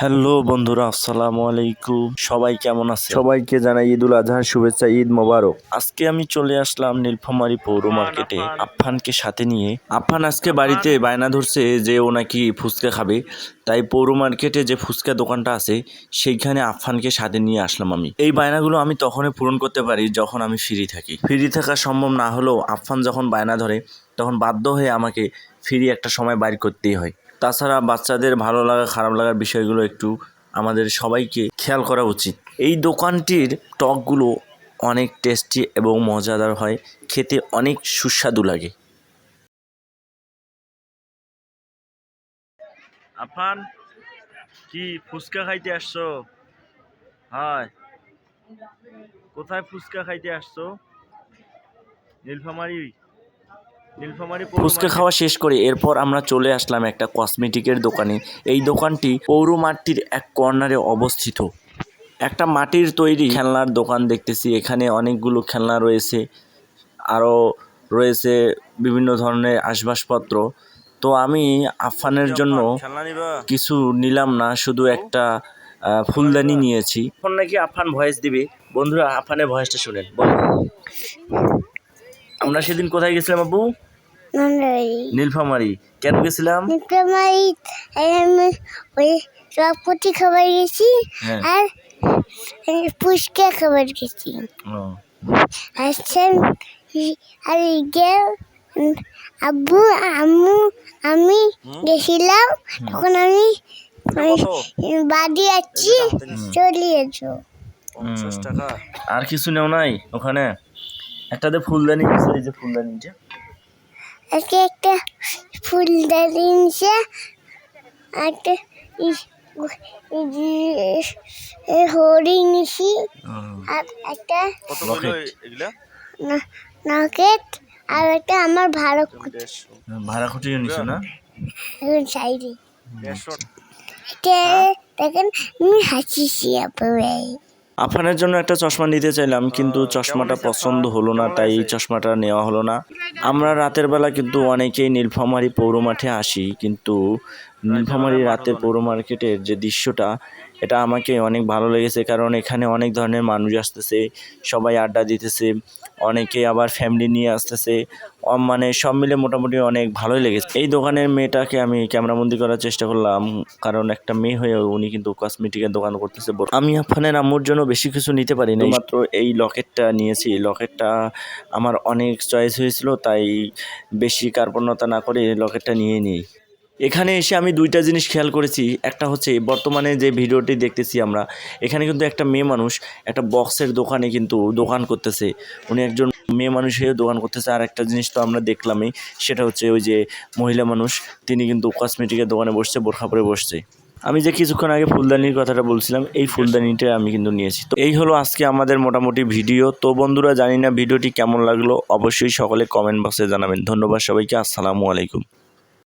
Hello বন্ধুরা, আসসালামু আলাইকুম। সবাই কেমন আছে? সবাইকে জানাই ঈদুল আজহার শুভেচ্ছা, ঈদ মোবারক। আজকে আমি চলে আসলাম নীলফামারী পৌর মার্কেটে আফফানকে সাথে নিয়ে। আফফান আজকে বাড়িতে বায়না ধরছে যে ও নাকি ফুচকা খাবে, তাই পৌর মার্কেটে যে ফুচকা দোকানটা আছে সেইখানে আফফানকে সাথে নিয়ে আসলাম আমি। এই বায়নাগুলো আমি তখনই পূরণ করতে পারি যখন আমি ফ্রি থাকি। ফ্রি থাকা সম্ভব না হলেও আফফান যখন বায়না ধরে তখন বাধ্য হয়ে আমাকে ফ্রি একটা সময় বাইর করতেই হয়। তাছাড়া বাচ্চাদের ভালো লাগা খারাপ লাগার বিষয়গুলো একটু আমাদের সবাইকে খেয়াল করা উচিত। এই দোকানটির টকগুলো অনেক টেস্টি এবং মজাদার হয়, খেতে অনেক সুস্বাদু লাগে। আফান, কি ফুচকা খাইতে আসছো? হয়, কোথায় ফুচকা খাইতে আসছো? নীলফামারী। ফুচকা খাওয়া শেষ করে এরপর আমরা চলে আসলাম একটা কসমেটিকের দোকানে। এই দোকানটি পৌর মাঠটির এক কর্নারে অবস্থিত। একটা মাটির তৈরি খেলনার দোকান দেখতেছি। এখানে অনেকগুলো খেলনা রয়েছে, আরও রয়েছে বিভিন্ন ধরনের আসবাবপত্র। তো আমি আফফানের জন্য কিছু নিলাম না, শুধু একটা ফুলদানি নিয়েছি। এখন নাকি আফফান ভয়েস দিবে। বন্ধুরা, আফফানের ভয়েসটা শুনেন। আমরা সেদিন কোথায় গেছিলাম আব্বু? নীলফামারী। কেন গেছিলাম? ওই চটপটি খাবার গেছি আর ফুচকা খাবার গেছি। আর আব্বু আম্মু আমি গেছিলাম, তখন আমি বাড়ি যাচ্ছি, চলে এসো। আর কিছু নেও নাই ওখানে? একটাতে ফুলদানি গেছে, এই যে ফুলদানিটা। আজকে একটা ফুলদানি নিচে একটা হরিণ নিছি আর একটা নকেট আর একটা আমার ভাড়াকুটিও নিছো না? সাইডে দেখেন আমি হাসিছি আপনারা। আফানের জন্য একটা চশমা নিতে চাইলাম, কিন্তু চশমাটা পছন্দ হলো না, তাই এই চশমাটা নেওয়া হলো না। আমরা রাতের বেলা কিন্তু অনেকেই নীলফামারী পৌর মাঠে আসি, কিন্তু নীলফামারী রাতের পৌর মার্কেটের যে দৃশ্যটা, এটা আমাকে অনেক ভালো লেগেছে। কারণ এখানে অনেক ধরনের মানুষ আসতেছে, সবাই আড্ডা দিতেছে, অনেকে আবার ফ্যামিলি নিয়ে আসতেছে, মানে সব মিলে মোটামুটি অনেক ভালোই লেগেছে। এই দোকানের মেয়েটাকে আমি ক্যামেরাবন্দি করার চেষ্টা করলাম, কারণ একটা মেয়ে হয়ে উনি কিন্তু কসমেটিকের দোকান করতেছে। আমি আফফানের আম্মুর জন্য বেশি কিছু নিতে পারি না, মাত্র এই লকেটটা নিয়েছি। লকেটটা আমার অনেক চয়েস হয়েছিল, তাই বেশি কার্পণ্যতা না করে লকেটটা নিয়ে নিই। এখানে এসে আমি দুইটা জিনিস খেয়াল করেছি। একটা হচ্ছে বর্তমানে যে ভিডিওটি দেখতেছি আমরা, এখানে কিন্তু একটা মেয়ে মানুষ একটা বক্সের দোকানে কিন্তু দোকান করতেছে। উনি একজন মেয়ে মানুষ হয়ে দোকান করতেছে। আর একটা জিনিস তো আমরা দেখলামই, সেটা হচ্ছে ওই যে মহিলা মানুষ, তিনি কিন্তু কসমেটিকের দোকানে বসছে, বোরখা পরে বসছে। আমি যে কিছুক্ষণ আগে ফুলদানির কথাটা বলছিলাম, এই ফুলদানিটা আমি কিন্তু নিয়েছি। তো এই হলো আজকে আমাদের মোটামুটি ভিডিও। তো বন্ধুরা, জানি না ভিডিওটি কেমন লাগলো, অবশ্যই সকলে কমেন্ট বক্সে জানাবেন। ধন্যবাদ সবাইকে। আসসালামু আলাইকুম।